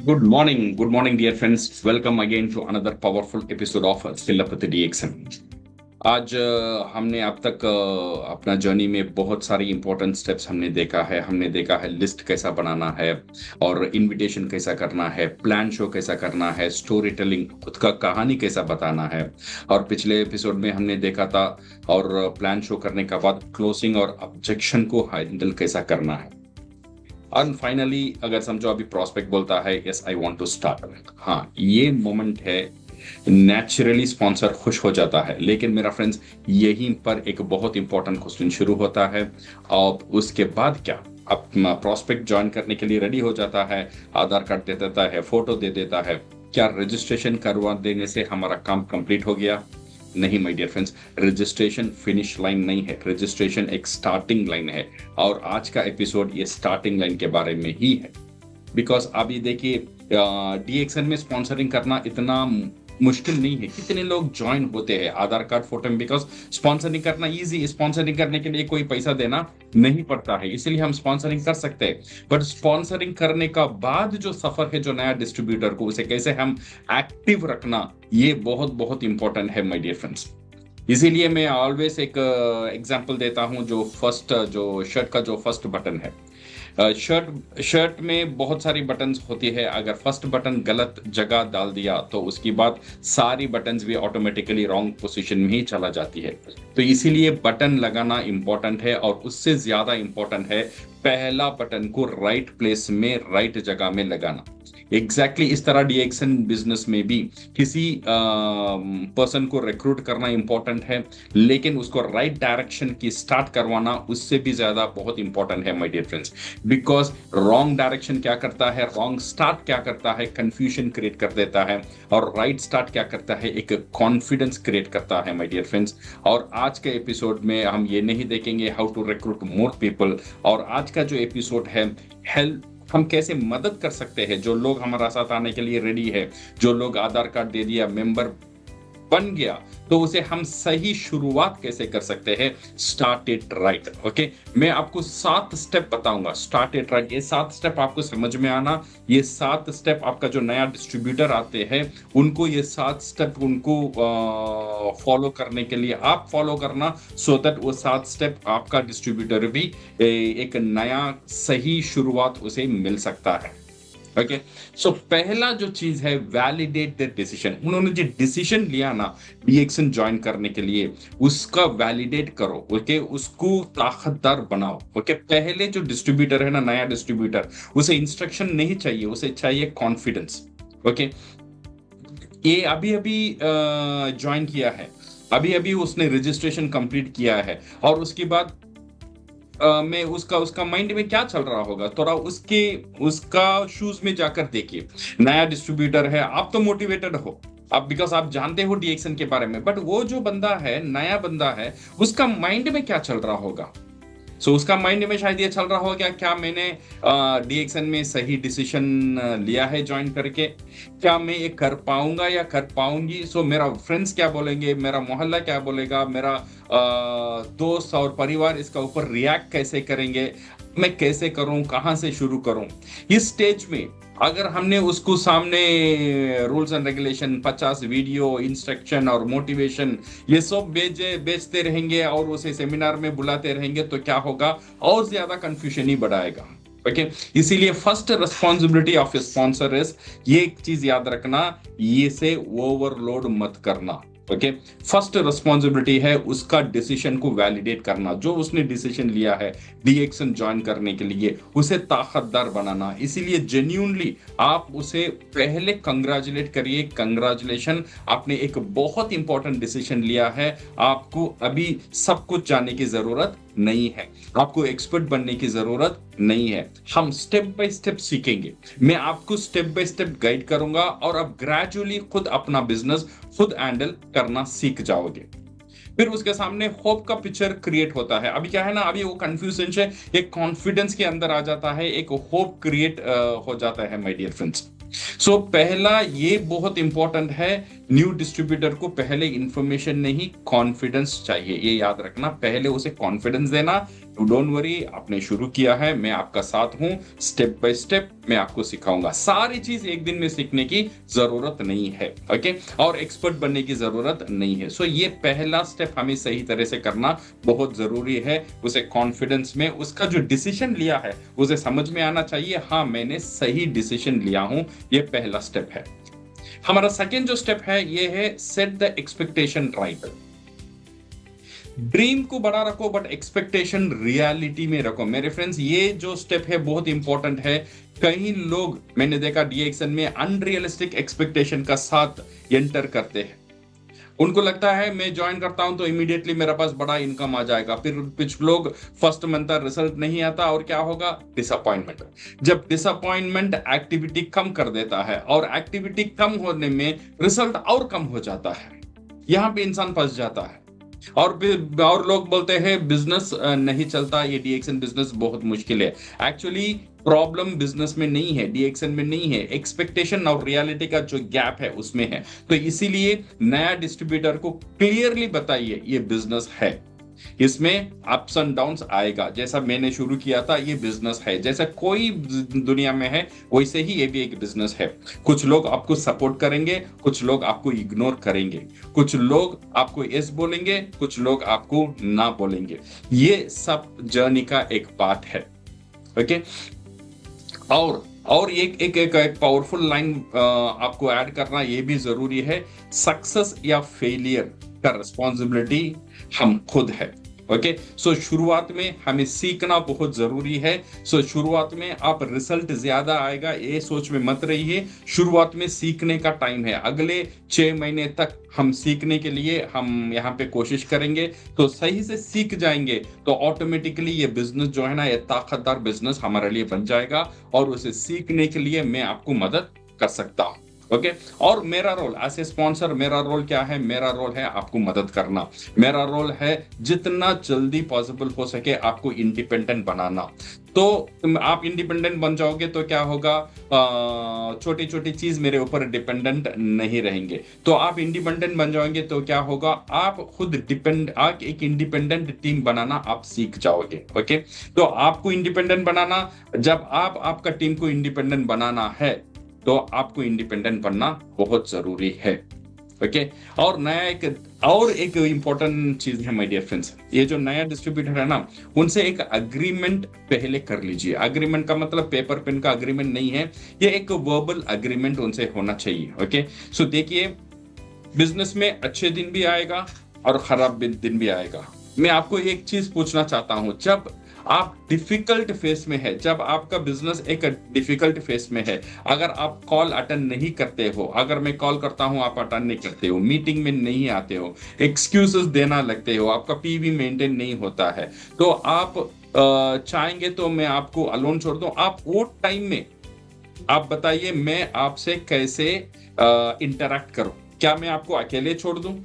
Good morning, dear friends. Welcome again to another powerful episode of Silapati DXM. आज हमने अब तक अपना जर्नी में बहुत सारी इंपॉर्टेंट स्टेप्स हमने देखा है लिस्ट कैसा बनाना है और इनविटेशन कैसा करना है, प्लान शो कैसा करना है, स्टोरी टेलिंग खुद का कहानी कैसा बताना है। और पिछले एपिसोड में हमने देखा था और प्लान शो करने के बाद क्लोजिंग और ऑब्जेक्शन को हैंडल कैसा करना है। और फाइनली अगर समझो अभी प्रोस्पेक्ट बोलता है yes I want to start, हाँ ये मोमेंट है, नेचुरली स्पॉन्सर खुश हो जाता है। लेकिन मेरा फ्रेंड्स यहीं पर एक बहुत इंपॉर्टेंट क्वेश्चन शुरू होता है। अब उसके बाद क्या? अब प्रोस्पेक्ट ज्वाइन करने के लिए रेडी हो जाता है, आधार कार्ड दे देता है, फोटो दे देता है, क्या रजिस्ट्रेशन करवा देने से हमारा काम कंप्लीट हो गया? नहीं my dear friends, registration finish line नहीं है, रजिस्ट्रेशन एक स्टार्टिंग लाइन है। और आज का एपिसोड ये स्टार्टिंग लाइन के बारे में ही है। बिकॉज अभी देखिए डीएक्सएन में स्पॉन्सरिंग करना इतना मुश्किल नहीं है। कितने लोग ज्वाइन होते हैं आधार कार्ड फोटो में, बिकॉज स्पॉन्सरिंग करना इजी, स्पॉन्सरिंग करने के लिए कोई पैसा देना नहीं पड़ता है, इसलिए हम स्पॉन्सरिंग कर सकते हैं। बट स्पॉन्सरिंग करने का बाद जो सफर है, जो नया डिस्ट्रीब्यूटर को उसे कैसे हम एक्टिव रखना, ये बहुत बहुत इंपॉर्टेंट है माय डियर फ्रेंड्स। इसीलिए मैं ऑलवेज एक एग्जांपल देता हूं, जो शर्ट का जो फर्स्ट बटन है। शर्ट में बहुत सारी बटन्स होती है। अगर फर्स्ट बटन गलत जगह डाल दिया तो उसके बाद सारी बटन्स भी ऑटोमेटिकली रॉन्ग पोजीशन में ही चला जाती है। तो इसीलिए बटन लगाना इंपॉर्टेंट है और उससे ज्यादा इंपॉर्टेंट है पहला बटन को राइट प्लेस में, राइट जगह में लगाना। एग्जैक्टली इस तरह डीएक्सएन बिजनेस में भी किसी पर्सन को रिक्रूट करना इंपॉर्टेंट है, लेकिन उसको राइट डायरेक्शन की स्टार्ट करवाना उससे भी ज्यादा बहुत इंपॉर्टेंट है my dear friends. Because wrong direction क्या करता है, रॉन्ग स्टार्ट क्या करता है, कंफ्यूजन क्रिएट कर देता है। और राइट स्टार्ट क्या करता है, एक कॉन्फिडेंस क्रिएट करता है माय डियर फ्रेंड्स। और आज के एपिसोड में हम ये नहीं देखेंगे how to recruit more people, और आज का जो एपिसोड है हेल्प, हम कैसे मदद कर सकते हैं जो लोग हमारा साथ आने के लिए रेडी है, जो लोग आधार कार्ड दे दिया, मेंबर बन गया, तो उसे हम सही शुरुआत कैसे कर सकते हैं। Start it right. ओके, मैं आपको 7 स्टेप बताऊंगा। स्टार्ट इट राइट, ये 7 स्टेप आपको समझ में आना। ये 7 स्टेप आपका जो नया डिस्ट्रीब्यूटर आते हैं उनको ये 7 स्टेप उनको फॉलो करने के लिए आप फॉलो करना, सो दैट वो 7 स्टेप आपका डिस्ट्रीब्यूटर भी एक नया सही शुरुआत उसे मिल सकता है। ओके, सो पहला जो चीज है, वैलिडेट द डिसीजन। उन्होंने जो डिसीजन लिया ना डीएक्सएन ज्वाइन करने के लिए, उसका वैलिडेट करो। ओके, उसको ताकतदार बनाओ। ओके, पहले जो डिस्ट्रीब्यूटर है ना, नया डिस्ट्रीब्यूटर, उसे इंस्ट्रक्शन नहीं चाहिए, उसे चाहिए कॉन्फिडेंस। ओके, ये अभी अभी ज्वाइन किया है, अभी अभी उसने रजिस्ट्रेशन कंप्लीट किया है, और उसके बाद में उसका माइंड में क्या चल रहा होगा, थोड़ा उसका शूज में जाकर देखिए। नया डिस्ट्रीब्यूटर है, आप तो मोटिवेटेड हो, आप बिकॉज आप जानते हो डीएक्सएन के बारे में, बट वो जो बंदा है, नया बंदा है, उसका माइंड में क्या चल रहा होगा। सो उसका माइंड में शायद ये चल रहा होगा, क्या मैंने डीएक्सएन में सही डिसीजन लिया है ज्वाइन करके, क्या मैं ये कर पाऊंगा या कर पाऊंगी। सो मेरा फ्रेंड्स क्या बोलेंगे, मेरा मोहल्ला क्या बोलेगा, मेरा दोस्त और परिवार इसका ऊपर रिएक्ट कैसे करेंगे, मैं कैसे करूं, कहां से शुरू करूं। इस स्टेज में अगर हमने उसको सामने rules and regulation, 50 video, instruction और मोटिवेशन ये सब बेचते रहेंगे और उसे सेमिनार में बुलाते रहेंगे, तो क्या होगा, और ज्यादा कंफ्यूजन ही बढ़ाएगा। ओके, इसीलिए first responsibility of sponsor is, ये एक चीज याद रखना, ये से ओवरलोड मत करना। ओके, फर्स्ट रिस्पॉन्सिबिलिटी है उसका डिसीजन को वैलिडेट करना। जो उसने डिसीजन लिया है डीएक्सएन ज्वाइन करने के लिए, उसे ताकतदार बनाना। इसीलिए जेन्युइनली आप उसे पहले कंग्रेचुलेट करिए, कंग्रेचुलेशन, आपने एक बहुत इंपॉर्टेंट डिसीजन लिया है। आपको अभी सब कुछ जानने की जरूरत नहीं है, आपको एक्सपर्ट बनने की जरूरत नहीं है। हम स्टेप बाय स्टेप सीखेंगे, मैं आपको स्टेप बाय स्टेप गाइड करूंगा, और अब ग्रेजुअली खुद अपना बिजनेस खुद हैंडल करना सीख जाओगे। फिर उसके सामने होप का पिक्चर क्रिएट होता है। अभी क्या है ना, अभी वो कंफ्यूजन से एक कॉन्फिडेंस के अंदर आ जाता है, एक होप क्रिएट हो जाता है माय डियर फ्रेंड्स। सो पहला ये बहुत इंपॉर्टेंट है, न्यू डिस्ट्रीब्यूटर को पहले इंफॉर्मेशन नहीं, कॉन्फिडेंस चाहिए। ये याद रखना, पहले उसे कॉन्फिडेंस देना। यू डोंट वरी, आपने शुरू किया है, मैं आपका साथ हूं, स्टेप बाय स्टेप मैं आपको सिखाऊंगा। सारी चीज एक दिन में सीखने की जरूरत नहीं है, ओके, और एक्सपर्ट बनने की जरूरत नहीं है। सो ये पहला स्टेप हमें सही तरह से करना बहुत जरूरी है। उसे कॉन्फिडेंस में उसका जो डिसीजन लिया है उसे समझ में आना चाहिए, हाँ मैंने सही डिसीजन लिया हूं। ये पहला स्टेप है। हमारा सेकेंड जो स्टेप है ये है set the expectation right. Dream को बड़ा रखो बट एक्सपेक्टेशन रियलिटी में रखो। मेरे फ्रेंड्स, ये जो स्टेप है बहुत इंपॉर्टेंट है। कई लोग मैंने देखा DXN में अनरियलिस्टिक एक्सपेक्टेशन का साथ एंटर करते हैं। उनको लगता है मैं ज्वाइन करता हूं तो इमीडिएटली मेरे पास बड़ा इनकम आ जाएगा, फिर कुछ लोग फर्स्ट मंथ रिजल्ट नहीं आता और क्या होगा, डिसअपॉइंटमेंट। जब डिसअपॉइंटमेंट एक्टिविटी कम कर देता है और एक्टिविटी कम होने में रिजल्ट और कम हो जाता है, यहां पे इंसान फंस जाता है। और लोग बोलते हैं बिजनेस नहीं चलता, ये DXN बिजनेस बहुत मुश्किल है। एक्चुअली प्रॉब्लम बिजनेस में नहीं है, DXN में नहीं है, एक्सपेक्टेशन और रियलिटी का जो गैप है उसमें है। तो इसीलिए नया डिस्ट्रीब्यूटर को क्लियरली बताइए ये बिजनेस है, इसमें अप्स एंड डाउन्स आएगा। जैसा मैंने शुरू किया था ये बिजनेस है, जैसा कोई दुनिया में है वैसे ही ये भी एक बिजनेस है। कुछ लोग आपको सपोर्ट करेंगे, कुछ लोग आपको इग्नोर करेंगे, कुछ लोग आपको यस बोलेंगे, कुछ लोग आपको ना बोलेंगे। ये सब जर्नी का एक पार्ट है, ओके। और एक पावरफुल लाइन आपको ऐड करना ये भी जरूरी है, सक्सेस या फेलियर का रिस्पॉन्सिबिलिटी हम खुद है, ओके। सो शुरुआत में हमें सीखना बहुत जरूरी है। सो शुरुआत में आप रिजल्ट ज्यादा आएगा ये सोच में मत रहिए। शुरुआत में सीखने का टाइम है, अगले 6 महीने तक हम सीखने के लिए हम यहाँ पे कोशिश करेंगे, तो सही से सीख जाएंगे तो ऑटोमेटिकली ये बिजनेस जो है ना, ये ताकतदार बिजनेस हमारे लिए बन जाएगा और उसे सीखने के लिए मैं आपको मदद कर सकता हूँ, ओके। और मेरा रोल एज ए स्पॉन्सर, मेरा रोल क्या है, मेरा रोल है आपको मदद करना। मेरा रोल है जितना जल्दी पॉसिबल हो सके आपको इंडिपेंडेंट बनाना। तो आप इंडिपेंडेंट बन जाओगे तो क्या होगा, छोटी छोटी चीज मेरे ऊपर डिपेंडेंट नहीं रहेंगे। तो आप इंडिपेंडेंट बन जाओगे तो क्या होगा, आप खुद आप एक इंडिपेंडेंट टीम बनाना आप सीख जाओगे, ओके। तो आपको इंडिपेंडेंट बनाना, जब आपका टीम को इंडिपेंडेंट बनाना है तो आपको इंडिपेंडेंट बनना बहुत जरूरी है, ओके। और एक इंपॉर्टेंट चीज है माय डियर फ्रेंड्स, ये जो नया डिस्ट्रीब्यूटर है ना, उनसे एक अग्रीमेंट पहले कर लीजिए। अग्रीमेंट का मतलब पेपर पेन का अग्रीमेंट नहीं है, ये एक वर्बल अग्रीमेंट उनसे होना चाहिए, ओके। सो देखिए, बिजनेस में अच्छे दिन भी आएगा और खराब दिन भी आएगा। मैं आपको एक चीज पूछना चाहता हूं, जब आप डिफिकल्ट फेस में है, जब आपका बिजनेस एक डिफिकल्ट फेस में है, अगर आप कॉल अटेंड नहीं करते हो, अगर मैं कॉल करता हूं आप अटेंड नहीं करते हो, मीटिंग में नहीं आते हो, एक्सक्यूजेस देना लगते हो, आपका PV मेंटेन नहीं होता है, तो आप चाहेंगे तो मैं आपको अलोन छोड़ दूं। आप वो टाइम में आप बताइए मैं आपसे कैसे इंटरैक्ट करूं, क्या मैं आपको अकेले छोड़ दूं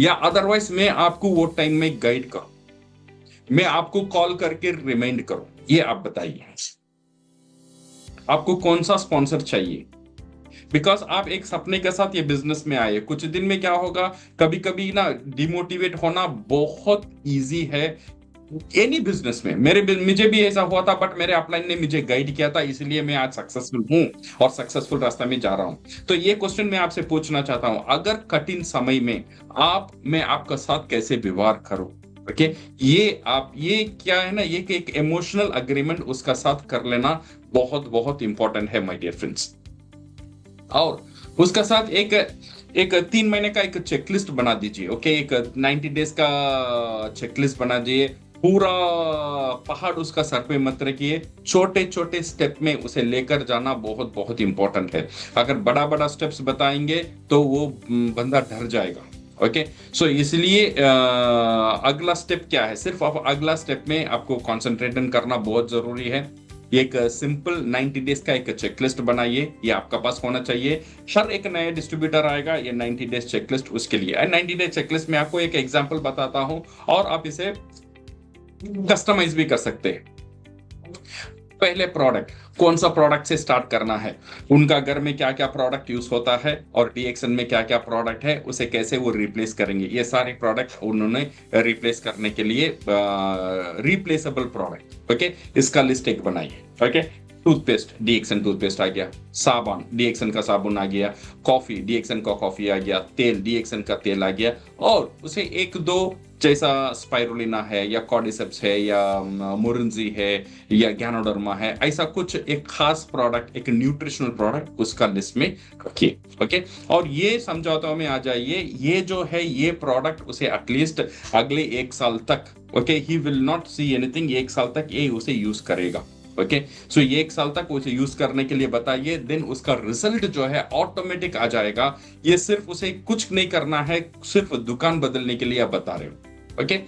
या अदरवाइज मैं आपको वो टाइम में गाइड करूं, मैं आपको कॉल करके रिमाइंड करूं, ये आप बताइए आपको कौन सा स्पॉन्सर चाहिए। बिकॉज आप एक सपने के साथ ये बिजनेस में आए, कुछ दिन में क्या होगा, कभी कभी ना डिमोटिवेट होना बहुत इजी है एनी बिजनेस में। मुझे भी ऐसा हुआ था, बट मेरे अपलाइन ने मुझे गाइड किया था, इसलिए मैं आज सक्सेसफुल हूं और सक्सेसफुल रास्ते में जा रहा हूं। तो ये क्वेश्चन मैं आपसे पूछना चाहता हूं, अगर कठिन समय में मैं आपका साथ कैसे व्यवहार करूं, ओके। ये क्या है ना, ये एक इमोशनल अग्रीमेंट उसका साथ कर लेना बहुत बहुत इंपॉर्टेंट है माय डियर फ्रेंड्स। और उसका साथ एक 3 महीने का एक चेकलिस्ट बना दीजिए, ओके। एक 90 डेज का चेकलिस्ट बना दीजिए, पूरा पहाड़ उसका सर पे मत रखिए, छोटे छोटे स्टेप में उसे लेकर जाना बहुत बहुत इंपॉर्टेंट है। अगर बड़ा बड़ा स्टेप्स बताएंगे तो वो बंदा डर जाएगा, ओके। सो इसलिए अगला स्टेप क्या है, सिर्फ अगला स्टेप में आपको कंसंट्रेट करना बहुत जरूरी है। एक सिंपल 90 डेज का एक चेकलिस्ट बनाइए, ये आपका पास होना चाहिए। हर एक नया डिस्ट्रीब्यूटर आएगा, ये 90 डेज चेकलिस्ट उसके लिए। 90 डेज चेकलिस्ट में आपको एक एग्जांपल बताता हूं और आप इसे कस्टमाइज भी कर सकते हैं। पहले प्रोडक्ट, कौन सा प्रोडक्ट से स्टार्ट करना है, उनका घर में क्या क्या प्रोडक्ट यूज होता है और डीएक्सन में क्या क्या प्रोडक्ट है, उसे कैसे वो रिप्लेस करेंगे। ये सारे प्रोडक्ट उन्होंने रिप्लेस करने के लिए रिप्लेसेबल प्रोडक्ट, ओके, इसका लिस्ट एक बनाइए। ओके, टूथपेस्ट, डीएक्सन टूथपेस्ट आ गया, साबुन, डीएक्सन का साबुन आ गया, कॉफी, डीएक्सन का कॉफी आ गया, तेल, डीएक्सन का तेल आ गया, और उसे एक दो, जैसा स्पाइरुलिना है या कॉर्डिसेप्स है या मुरिंजी है या गैनोडर्मा है, ऐसा कुछ एक खास प्रोडक्ट, एक न्यूट्रिशनल प्रोडक्ट उसका लिस्ट में रखिए। ओके, और ये समझौता में आ जाइए, ये जो है ये प्रोडक्ट उसे एटलीस्ट अगले 1 साल तक, okay, he will not see anything, 1 साल तक ये उसे यूज करेगा। ओके, सो ये 1 साल तक उसे यूज करने के लिए बताइए, देन उसका रिजल्ट जो है ऑटोमेटिक आ जाएगा। ये सिर्फ उसे कुछ नहीं करना है, सिर्फ दुकान बदलने के लिए आप बता रहे हो। ओके,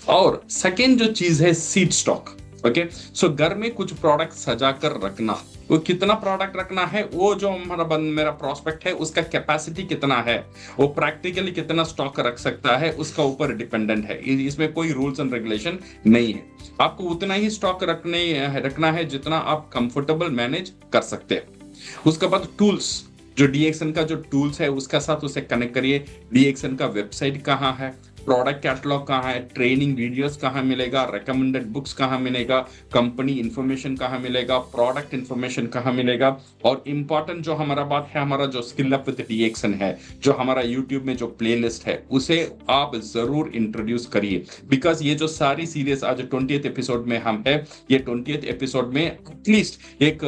और सेकेंड जो चीज है सीड स्टॉक। ओके, सो घर में कुछ प्रोडक्ट सजा कर रखना, वो कितना प्रोडक्ट रखना है, वो जो मेरा प्रोस्पेक्ट है उसका कैपेसिटी कितना है, वो प्रैक्टिकली कितना स्टॉक रख सकता है, उसका ऊपर डिपेंडेंट है। इसमें कोई रूल्स एंड रेगुलेशन नहीं है, आपको उतना ही स्टॉक रखना है जितना आप कंफर्टेबल मैनेज कर सकते हैं। उसके बाद टूल्स, जो डीएक्सन का जो टूल्स है उसका साथ उसे कनेक्ट करिए। डीएक्सन का वेबसाइट कहाँ है, प्रोडक्ट कैटलॉग कहाँ है, ट्रेनिंग वीडियोस कहाँ मिलेगा, रिकमेंडेड बुक्स कहाँ मिलेगा, कंपनी इंफॉर्मेशन कहाँ मिलेगा, प्रोडक्ट इंफॉर्मेशन कहाँ मिलेगा, और इंपॉर्टेंट जो हमारा बात है, हमारा जो स्किल अप विद डीएक्सन है, जो हमारा यूट्यूब में जो प्लेलिस्ट है उसे आप जरूर इंट्रोड्यूस करिए। बिकॉज ये जो सारी सीरीज आज 20th एपिसोड में हम है, ये 20th एपिसोड में एटलीस्ट एक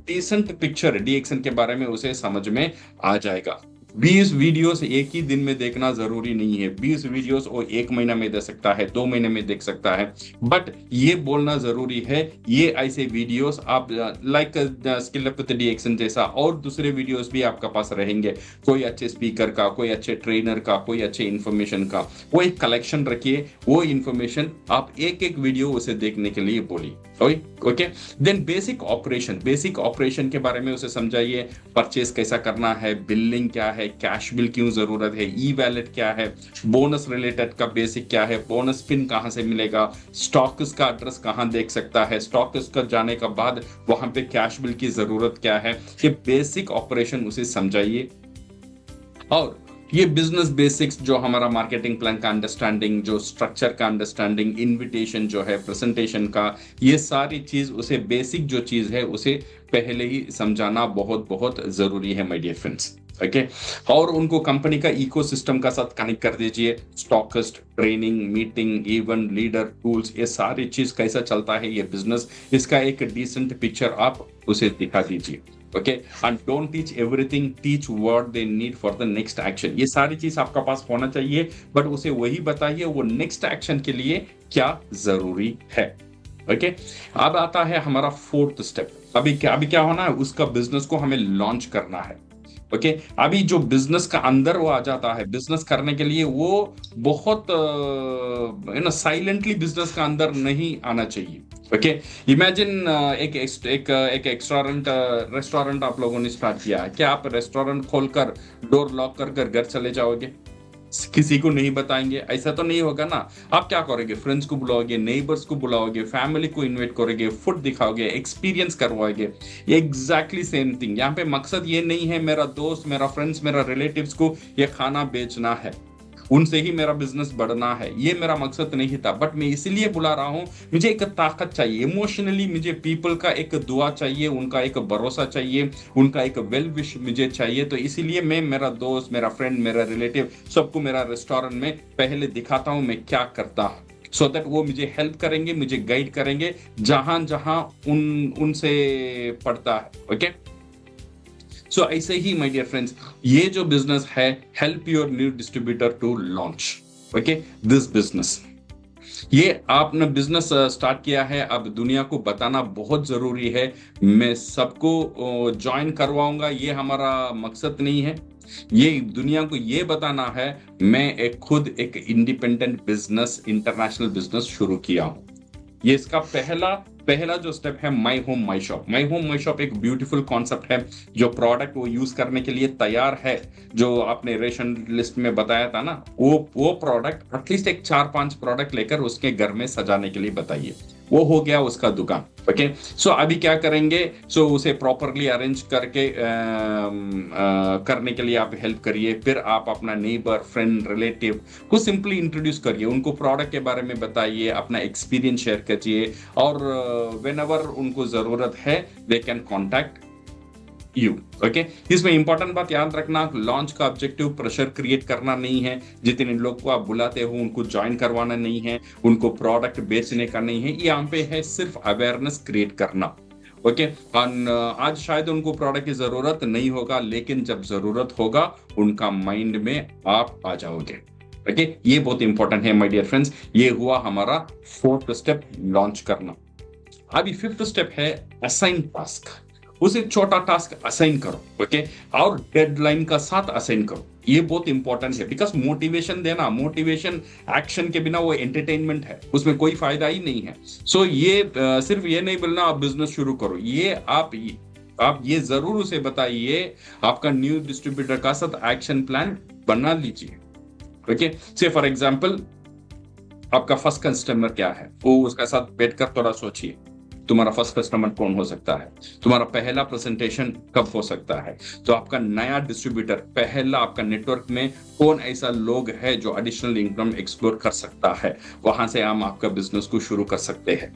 डिसेंट पिक्चर डीएक्सन के बारे में उसे समझ में आ जाएगा। 20 वीडियोस एक ही दिन में देखना जरूरी नहीं है, 20 वीडियोस वो 1 महीना में देख सकता है, 2 महीने में देख सकता है, बट ये बोलना जरूरी है, ये ऐसे वीडियोस आप लाइक स्किल अप विद डीएक्सन जैसा और दूसरे वीडियोस भी आपके पास रहेंगे, कोई अच्छे स्पीकर का, कोई अच्छे ट्रेनर का, कोई अच्छे इंफॉर्मेशन का, वो एक कलेक्शन रखिए, वो इंफॉर्मेशन आप एक एक वीडियो उसे देखने के लिए बोलिए। ओके, देन बेसिक ऑपरेशन के बारे में उसे समझाइए, परचेस कैसा करना है, बिलिंग क्या है, कैश बिल क्यों जरूरत है, ई वैलेट क्या है, बोनस रिलेटेड का बेसिक क्या है, बोनस पिन कहां से मिलेगा, स्टॉक्स का एड्रेस कहां देख सकता है, स्टॉक्स का जाने का बाद वहां पे कैश बिल की जरूरत क्या है, ये बेसिक ऑपरेशन उसे समझाइए। और ये बिजनेस बेसिक्स, जो हमारा मार्केटिंग प्लान का अंडरस्टैंडिंग, जो स्ट्रक्चर का अंडरस्टैंडिंग, इनविटेशन जो है, प्रेजेंटेशन का, ये सारी चीज उसे बेसिक जो चीज है उसे पहले ही समझाना बहुत बहुत जरूरी है माय डियर फ्रेंड्स। ओके, और उनको कंपनी का इकोसिस्टम का साथ कनेक्ट कर दीजिए, stockist, training, meeting, event, leader, tools, ये सारी चीज कैसा चलता है ये बिजनेस, इसका एक डिसेंट पिक्चर आप उसे दिखा दीजिए। Okay, and don't teach everything, teach what they need for the next action. ये सारी चीज आपका पास होना चाहिए, बट उसे वही बताइए वो नेक्स्ट एक्शन के लिए क्या जरूरी है। ओके, अब आता है हमारा 4th स्टेप। अभी क्या होना है, उसका बिजनेस को हमें लॉन्च करना है। ओके, अभी जो बिजनेस का अंदर वो आ जाता है, बिजनेस करने के लिए वो बहुत साइलेंटली बिजनेस का अंदर नहीं आना चाहिए। ओके, इमेजिन एक रेस्टोरेंट आप लोगों ने स्टार्ट किया है, क्या आप रेस्टोरेंट खोलकर डोर लॉक कर घर चले जाओगे, किसी को नहीं बताएंगे? ऐसा तो नहीं होगा ना। आप क्या करोगे, फ्रेंड्स को बुलाओगे, नेबर्स को बुलाओगे, फैमिली को इनवाइट करोगे, फूड दिखाओगे, एक्सपीरियंस करवाओगे। एग्जैक्टली सेम थिंग यहाँ पे। मकसद ये नहीं है मेरा दोस्त, मेरा फ्रेंड्स, मेरा रिलेटिव्स को ये खाना बेचना है, उनसे ही मेरा बिजनेस बढ़ना है, ये मेरा मकसद नहीं था। बट मैं इसीलिए बुला रहा हूँ, मुझे एक ताकत चाहिए इमोशनली, मुझे पीपल का एक दुआ चाहिए, उनका एक भरोसा चाहिए, उनका एक वेल विश मुझे चाहिए। तो इसीलिए मैं मेरा दोस्त, मेरा फ्रेंड, मेरा रिलेटिव सबको मेरा रेस्टोरेंट में पहले दिखाता हूँ मैं क्या करता हूँ, सो दैट वो मुझे हेल्प करेंगे, मुझे गाइड करेंगे जहां जहां उनसे पड़ता है। ओके, सो ऐसे ही माय डियर फ्रेंड्स, ये जो बिजनेस है, help your new distributor to launch. Okay, this business, ये आपने बिजनेस स्टार्ट किया है, अब दुनिया को बताना बहुत जरूरी है। मैं सबको ज्वाइन करवाऊंगा, ये हमारा मकसद नहीं है। ये दुनिया को ये बताना है मैं खुद एक इंडिपेंडेंट बिजनेस, इंटरनेशनल बिजनेस शुरू किया हूं। ये इसका पहला जो स्टेप है, my home my shop. My home my shop एक ब्यूटीफुल कॉन्सेप्ट है, जो प्रोडक्ट वो यूज करने के लिए तैयार है, जो आपने रेशन लिस्ट में बताया था ना, वो प्रोडक्ट एटलीस्ट एक 4-5 प्रोडक्ट लेकर उसके घर में सजाने के लिए बताइए। वो हो गया उसका दुकान। ओके, सो अभी क्या करेंगे, सो उसे प्रॉपरली अरेंज करके करने के लिए आप हेल्प करिए। फिर आप अपना नेबर, फ्रेंड, रिलेटिव को सिंपली इंट्रोड्यूस करिए, उनको प्रोडक्ट के बारे में बताइए, अपना एक्सपीरियंस शेयर कीजिए, और वेन एवर उनको जरूरत है they can contact you. Okay, इसमें इंपॉर्टेंट बात याद रखना, लॉन्च का ऑब्जेक्टिव प्रेशर क्रिएट करना नहीं है। जितने लोग को आप बुलाते हो उनको ज्वाइन करवाना नहीं है, उनको प्रोडक्ट बेचने का नहीं है, यहाँ पे है सिर्फ अवेयरनेस क्रिएट करना। ओके, आज शायद उनको प्रोडक्ट की जरूरत नहीं होगा, लेकिन जब जरूरत होगा उनका माइंड में आप आ जाओगे। ओके, ये बहुत इंपॉर्टेंट है माय डियर फ्रेंड्स। ये हुआ हमारा फोर्थ स्टेप, लॉन्च करना। अभी फिफ्थ स्टेप है असाइन टास्क। उसे छोटा टास्क असाइन करो। ओके, और डेडलाइन का साथ असाइन करो। ये बहुत इंपॉर्टेंट है, बिकॉज मोटिवेशन देना, मोटिवेशन एक्शन के बिना वो एंटरटेनमेंट है, उसमें कोई फायदा ही नहीं है। सो ये सिर्फ ये नहीं बोलना आप बिजनेस शुरू करो, ये आप ये जरूर उसे बताइए, आपका न्यू डिस्ट्रीब्यूटर का साथ एक्शन प्लान बना लीजिए। ओके, से फॉर एग्जांपल आपका फर्स्ट कस्टमर क्या है, वो उसका साथ बैठकर थोड़ा सोचिए, तुम्हारा फर्स्ट कस्टमर कौन हो सकता है, तुम्हारा पहला प्रेजेंटेशन कब हो सकता है, तो आपका नया डिस्ट्रीब्यूटर, पहला आपका नेटवर्क में कौन ऐसा लोग है जो एडिशनल इनकम एक्सप्लोर कर सकता है, वहां से हम आपका बिजनेस को शुरू कर सकते हैं।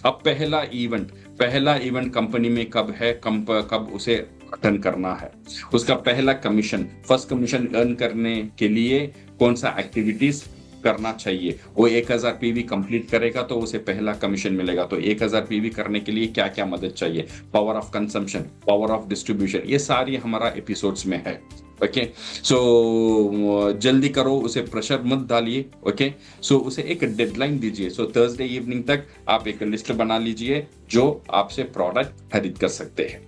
अब पहला इवेंट कंपनी में कब है, कब उसे अटेंड करना है, उसका पहला कमीशन, फर्स्ट कमीशन अर्न करने के लिए कौन सा एक्टिविटीज करना चाहिए। वो 1000 पीवी कंप्लीट करेगा तो उसे पहला कमीशन मिलेगा। तो 1000 पीवी करने के लिए क्या क्या मदद चाहिए, power of consumption, power of distribution, ये सारी हमारा एपिसोड्स में है। ओके, सो जल्दी करो, उसे प्रेशर मत डालिए। ओके, सो उसे एक डेडलाइन दीजिए। सो थर्सडे इवनिंग तक आप एक लिस्ट बना लीजिए जो आपसे प्रोडक्ट खरीद कर सकते हैं,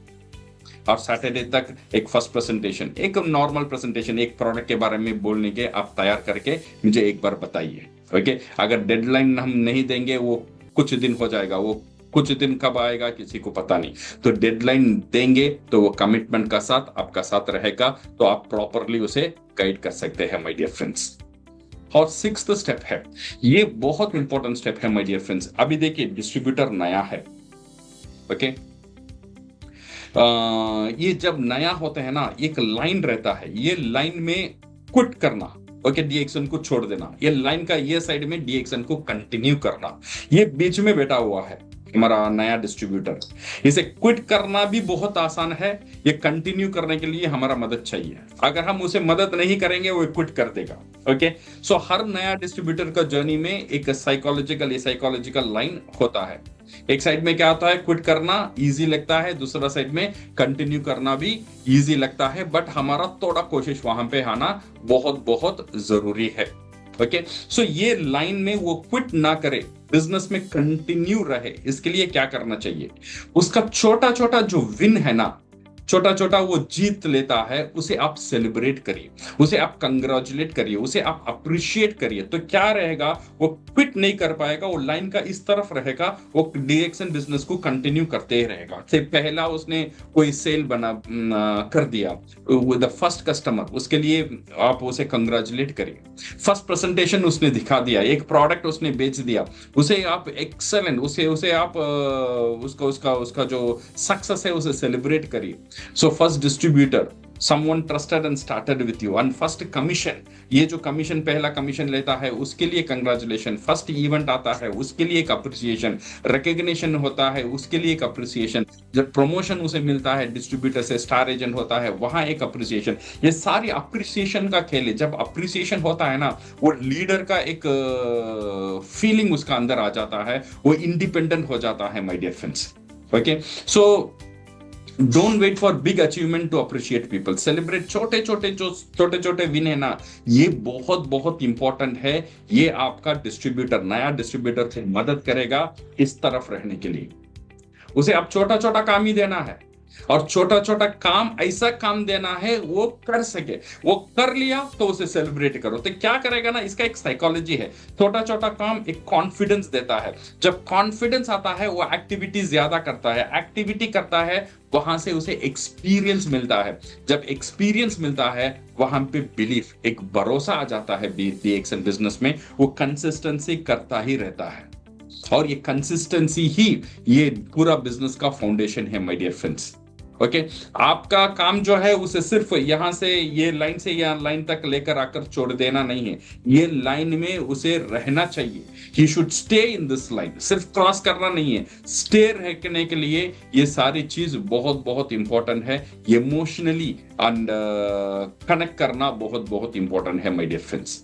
और सैटरडे तक एक फर्स्ट प्रेजेंटेशन, एक नॉर्मल प्रेजेंटेशन, एक प्रोडक्ट के बारे में बोलने के आप तैयार करके मुझे एक बार बताइए। ओके, अगर डेडलाइन हम नहीं देंगे वो कुछ दिन हो जाएगा, वो कुछ दिन कब आएगा किसी को पता नहीं। तो डेडलाइन देंगे तो वो कमिटमेंट का साथ आपका साथ रहेगा, तो आप प्रॉपरली उसे गाइड कर सकते हैं माय डियर फ्रेंड्स। और सिक्स्थ स्टेप है, ये बहुत इंपॉर्टेंट स्टेप है माय डियर फ्रेंड्स। अभी देखिए डिस्ट्रीब्यूटर नया है। ओके, ये जब नया होता है ना, एक लाइन रहता है, ये लाइन में क्विट करना। ओके, डीएक्शन को छोड़ देना, ये लाइन का ये साइड में डीएक्शन को कंटिन्यू करना, ये बीच में बैठा हुआ है हमारा नया डिस्ट्रीब्यूटर। इसे क्विट करना भी बहुत आसान है, ये कंटिन्यू करने के लिए हमारा मदद चाहिए। अगर हम उसे मदद नहीं करेंगे वो क्विट कर देगा। ओके, सो हर नया डिस्ट्रीब्यूटर का जर्नी में एक साइकोलॉजिकल लाइन होता है। एक साइड में क्या होता है, क्विट करना इजी लगता है, दूसरा साइड में कंटिन्यू करना भी इजी लगता है, बट हमारा थोड़ा कोशिश वहां पे आना बहुत बहुत जरूरी है। ओके, सो ये लाइन में वो क्विट ना करे, बिजनेस में कंटिन्यू रहे, इसके लिए क्या करना चाहिए, उसका छोटा छोटा जो विन है ना, छोटा छोटा वो जीत लेता है, उसे आप सेलिब्रेट करिए, उसे आप कंग्रेचुलेट करिए, उसे आप अप्रिशिएट करिए। तो क्या रहेगा, वो क्विट नहीं कर पाएगा, वो लाइन का इस तरफ रहेगा, वो डायरेक्शन बिजनेस को कंटिन्यू करते ही रहेगा। से पहला उसने कोई सेल बना कर दिया विद द फर्स्ट कस्टमर, उसके लिए आप उसे कंग्रेचुलेट करिए। फर्स्ट प्रेजेंटेशन उसने दिखा दिया, एक प्रोडक्ट उसने बेच दिया, उसे आप एक्सेलेंट, उसे आप उसका जो सक्सेस है उसे सेलिब्रेट करिए। So first distributor, someone trusted and started with you, and first commission, ये जो कमीशन पहला कमीशन लेता है उसके लिए कंग्रेचुलेशन, फर्स्ट इवेंट आता है उसके लिए एक अप्रिसिएशन, रिकग्निशन होता है उसके लिए एक अप्रिसिएशन, जब प्रमोशन उसे मिलता है डिस्ट्रीब्यूटर से, स्टार एजेंट होता है वहां एक अप्रिसिएशन। ये सारी अप्रिसिएशन का खेल है। जब अप्रिसिएशन होता है ना, वो लीडर का एक फीलिंग उसका अंदर आ जाता है, वो इंडिपेंडेंट हो जाता है my dear friends. Okay, so don't wait for big achievement to appreciate people, celebrate छोटे छोटे विन है ना, ये बहुत बहुत इंपॉर्टेंट है। ये आपका डिस्ट्रीब्यूटर, नया डिस्ट्रीब्यूटर से मदद करेगा इस तरफ रहने के लिए। उसे आप छोटा छोटा काम ही देना है, और छोटा छोटा काम ऐसा काम देना है वो कर सके, वो कर लिया तो उसे सेलिब्रेट करो। तो क्या करेगा ना, इसका एक साइकोलॉजी है, छोटा छोटा काम एक कॉन्फिडेंस देता है। जब कॉन्फिडेंस आता है वो एक्टिविटी ज्यादा करता है, एक्टिविटी करता है वहां से उसे एक्सपीरियंस मिलता है, जब एक्सपीरियंस मिलता है वहां पे बिलीफ, एक भरोसा आ जाता है डीएक्शन बिजनेस में, वो कंसिस्टेंसी करता ही रहता है। और ये कंसिस्टेंसी ही ये पूरा बिजनेस का फाउंडेशन है माय डियर फ्रेंड्स। ओके, आपका काम जो है उसे सिर्फ यहां से ये लाइन से यहां लाइन तक लेकर आकर छोड़ देना नहीं है, ये लाइन में उसे रहना चाहिए। He should stay in this line, सिर्फ क्रॉस करना नहीं है, स्टे रहने के लिए ये सारी चीज बहुत बहुत इंपॉर्टेंट है। इमोशनली एंड कनेक्ट करना बहुत बहुत इंपॉर्टेंट है माय डियर फ्रेंड्स।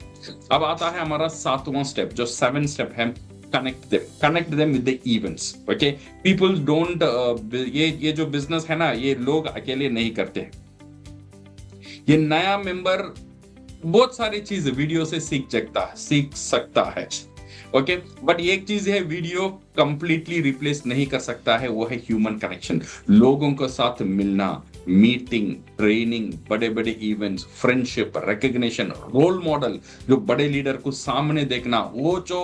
अब आता है हमारा 7वां स्टेप, जो 7 स्टेप है, connect them with the events. Okay, people don't ये जो बिजनेस है ना, ये लोग अकेले नहीं करते। ये नया मेंबर बहुत सारी चीज वीडियो से सीख सकता है। ओके, बट एक चीज है, वीडियो कंप्लीटली रिप्लेस नहीं कर सकता है, वो है ह्यूमन कनेक्शन। लोगों के साथ मिलना, मीटिंग, ट्रेनिंग, बड़े बड़े events, friendship, recognition, role model, जो बड़े लीडर को सामने देखना, वो जो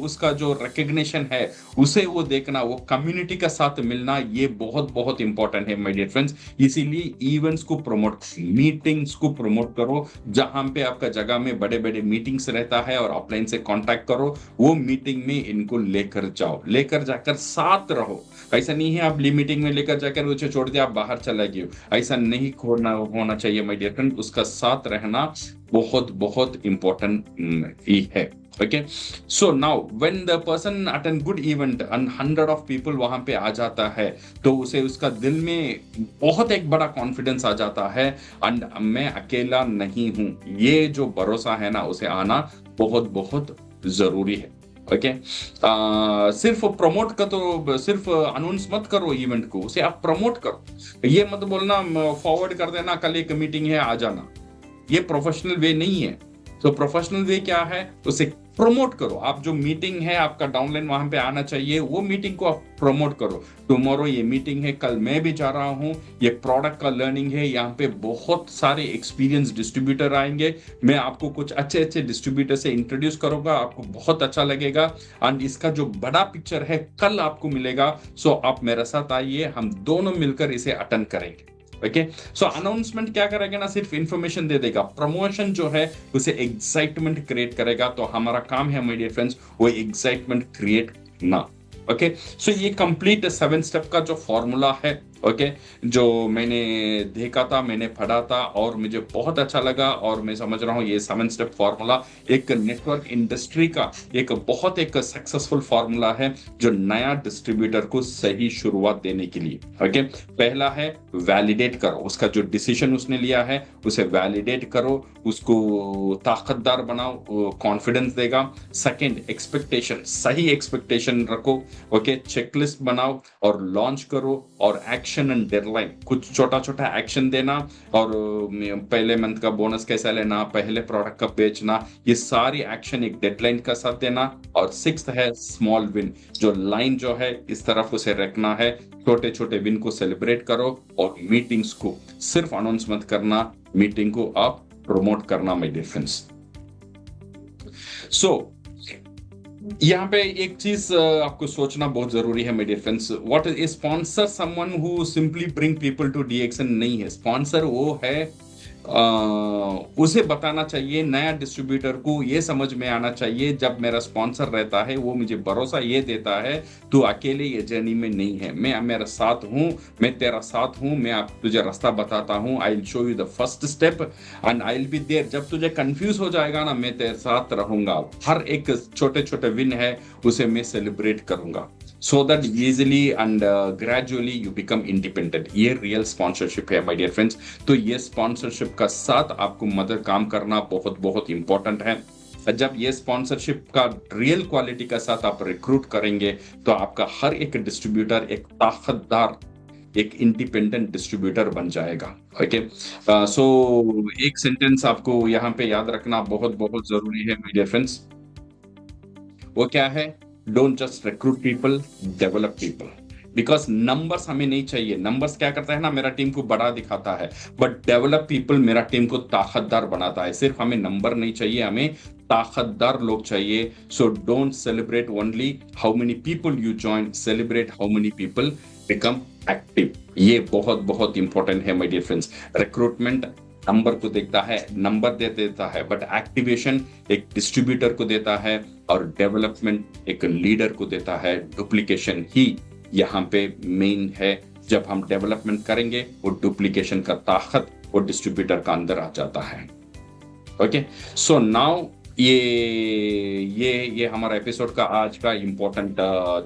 उसका जो रिकग्निशन है उसे वो देखना, वो कम्युनिटी के साथ मिलना, ये बहुत बहुत इंपॉर्टेंट है माय डियर फ्रेंड्स। इसीलिए इवेंट्स को प्रमोट, मीटिंग्स को प्रमोट करो। जहां पे आपका जगह में बड़े बड़े मीटिंग्स रहता है और ऑफलाइन से कांटेक्ट करो, वो मीटिंग में इनको लेकर जाओ, लेकर जाकर साथ रहो। ऐसा नहीं है आप मीटिंग में लेकर जाकर उसे छोड़ दिया, आप बाहर चला गए, ऐसा नहीं होना चाहिए माय डियर फ्रेंड। उसका साथ रहना बहुत बहुत इंपॉर्टेंट ही है। Okay, so now when the person attend good event and 100 of people वहां पे आ जाता है, तो उसे उसका दिल में बहुत एक बड़ा कॉन्फिडेंस आ जाता है, एंड मैं अकेला नहीं हूं, ये जो भरोसा है ना, उसे आना बहुत बहुत जरूरी है। ओके, सिर्फ प्रमोट का तो सिर्फ अनाउंस मत करो इवेंट को, उसे आप प्रमोट करो। ये मत बोलना फॉरवर्ड कर देना कल एक मीटिंग है आ जाना, ये प्रोफेशनल वे नहीं है। तो प्रोफेशनल वे क्या है, उसे प्रमोट करो। आप जो मीटिंग है आपका डाउनलाइन वहां पे आना चाहिए, वो मीटिंग को आप प्रमोट करो। टुमारो ये मीटिंग है, कल मैं भी जा रहा हूं, ये प्रोडक्ट का लर्निंग है, यहाँ पे बहुत सारे एक्सपीरियंस डिस्ट्रीब्यूटर आएंगे, मैं आपको कुछ अच्छे अच्छे डिस्ट्रीब्यूटर से इंट्रोड्यूस करूंगा, आपको बहुत अच्छा लगेगा, एंड इसका जो बड़ा पिक्चर है कल आपको मिलेगा। सो आप मेरे साथ आइए, हम दोनों मिलकर इसे अटेंड करेंगे। ओके, सो अनाउंसमेंट क्या करेगा ना, सिर्फ इंफॉर्मेशन दे देगा। प्रमोशन जो है उसे एक्साइटमेंट क्रिएट करेगा। तो हमारा काम है माय डियर फ्रेंड्स, वो एक्साइटमेंट क्रिएट करना। ओके, सो ये कंप्लीट 7 स्टेप का जो फॉर्मूला है, ओके, जो मैंने देखा था, मैंने पढ़ा था और मुझे बहुत अच्छा लगा, और मैं समझ रहा हूँ ये 7 स्टेप फॉर्मूला एक नेटवर्क इंडस्ट्री का एक बहुत एक सक्सेसफुल फॉर्मूला है, जो नया डिस्ट्रीब्यूटर को सही शुरुआत देने के लिए। ओके, पहला है वैलिडेट करो, उसका जो डिसीजन उसने लिया है उसे वैलिडेट करो, उसको ताकतदार बनाओ, कॉन्फिडेंस देगा। सेकेंड, एक्सपेक्टेशन, सही एक्सपेक्टेशन रखो। ओके, चेकलिस्ट बनाओ और लॉन्च करो, और एक्शन एंड डेडलाइन, कुछ छोटा छोटा एक्शन देना, और पहले मंथ का बोनस कैसा लेना, पहले प्रोडक्ट कब बेचना, ये सारी एक्शन एक डेडलाइन का साथ देना। और 6th है स्मॉल विन, जो लाइन जो है इस तरफ उसे रखना है, छोटे छोटे विन को सेलिब्रेट करो, और मीटिंग्स को सिर्फ अनाउंस मत करना, मीटिंग को आप प्रमोट करना माय डियर फ्रेंड्स। सो यहाँ पे एक चीज आपको सोचना बहुत जरूरी है my dear friends. What is sponsor? Someone who simply bring people to DXN नहीं है। स्पॉन्सर वो है, उसे बताना चाहिए, नया डिस्ट्रीब्यूटर को ये समझ में आना चाहिए, जब मेरा स्पॉन्सर रहता है वो मुझे भरोसा ये देता है तू अकेले ये जर्नी में नहीं है, मैं मेरा साथ हूँ, मैं तेरा साथ हूँ, मैं आप तुझे रास्ता बताता हूँ, I will show you the first step and I will be there. जब तुझे कंफ्यूज हो जाएगा ना, मैं तेरे साथ रहूंगा। हर एक छोटे छोटे विन है उसे मैं सेलिब्रेट करूंगा, so that easily and gradually you become independent। ये रियल स्पॉन्सरशिप है माय डियर फ्रेंड्स। तो ये स्पॉन्सरशिप का साथ आपको मदद काम करना बहुत बहुत इंपॉर्टेंट है। जब ये स्पॉन्सरशिप का रियल क्वालिटी का साथ आप रिक्रूट करेंगे, तो आपका हर एक डिस्ट्रीब्यूटर एक ताकतदार, एक इंडिपेंडेंट डिस्ट्रीब्यूटर बन जाएगा। ओके, सो एक सेंटेंस आपको यहाँ पे याद रखना बहुत बहुत जरूरी है माय डियर फ्रेंड्स। वो क्या है? Don't just recruit people, develop people. Because numbers हमें नहीं चाहिए। नंबर्स क्या करता है ना, मेरा टीम को बड़ा दिखाता है, बट डेवलप पीपल मेरा टीम को ताकतदार बनाता है। सिर्फ हमें नंबर नहीं चाहिए, हमें ताकतदार लोग चाहिए। So don't celebrate only how many people you join, celebrate how many people become active. ये बहुत बहुत इंपॉर्टेंट है my dear friends. Recruitment number को देखता है, नंबर दे देता है, बट एक्टिवेशन एक डिस्ट्रीब्यूटर को देता है, और डेवलपमेंट एक लीडर को देता है, डुप्लीकेशन ही यहाँ पे मेन है। जब हम डेवलपमेंट करेंगे वो डुप्लीकेशन का ताकत वो डिस्ट्रीब्यूटर का अंदर आ जाता है। ओके, सो नाउ ये हमारा एपिसोड का आज का इम्पोर्टेंट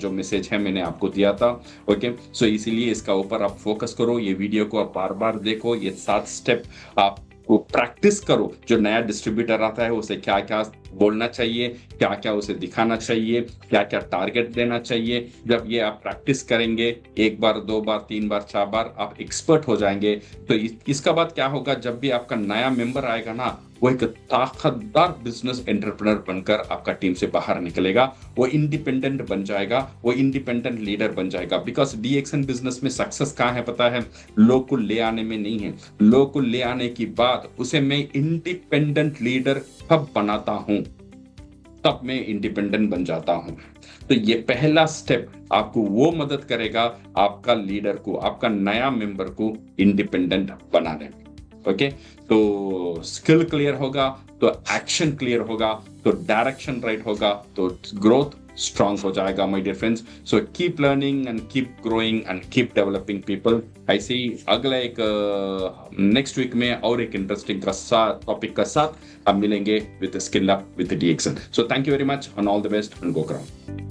जो मैसेज है मैंने आपको दिया था। ओके, सो इसीलिए इसका ऊपर आप फोकस करो, ये वीडियो को आप बार बार देखो, ये 7 स्टेप आप वो प्रैक्टिस करो। जो नया डिस्ट्रीब्यूटर आता है उसे क्या क्या बोलना चाहिए, क्या क्या उसे दिखाना चाहिए, क्या क्या टारगेट देना चाहिए। जब ये आप प्रैक्टिस करेंगे 1 बार 2 बार 3 बार 4 बार, आप एक्सपर्ट हो जाएंगे। तो इसका बाद क्या होगा, जब भी आपका नया मेंबर आएगा ना, वो एक ताकतदार बिजनेस एंटरप्रेन्योर बनकर आपका टीम से बाहर निकलेगा, वो इंडिपेंडेंट बन जाएगा, वो इंडिपेंडेंट लीडर बन जाएगा। बिकॉज डीएक्सन बिजनेस में सक्सेस कहाँ है पता है, लोग को ले आने में नहीं है। लोग को ले आने की बाद उसे मैं इंडिपेंडेंट लीडर कब बनाता हूं, तब मैं इंडिपेंडेंट बन जाता हूं। तो ये पहला स्टेप आपको वो मदद करेगा आपका लीडर को, आपका नया मेंबर को इंडिपेंडेंट बनाने में। ओके, तो स्किल क्लियर होगा तो एक्शन क्लियर होगा, तो डायरेक्शन राइट होगा तो ग्रोथ स्ट्रांग हो जाएगा my dear friends. So keep learning and keep growing and keep developing people. ऐसे ही अगला एक नेक्स्ट वीक में और एक इंटरेस्टिंग का टॉपिक का साथ हम मिलेंगे विद स्किल अप विद डीएक्सन। So thank you very much and all the best and go ground.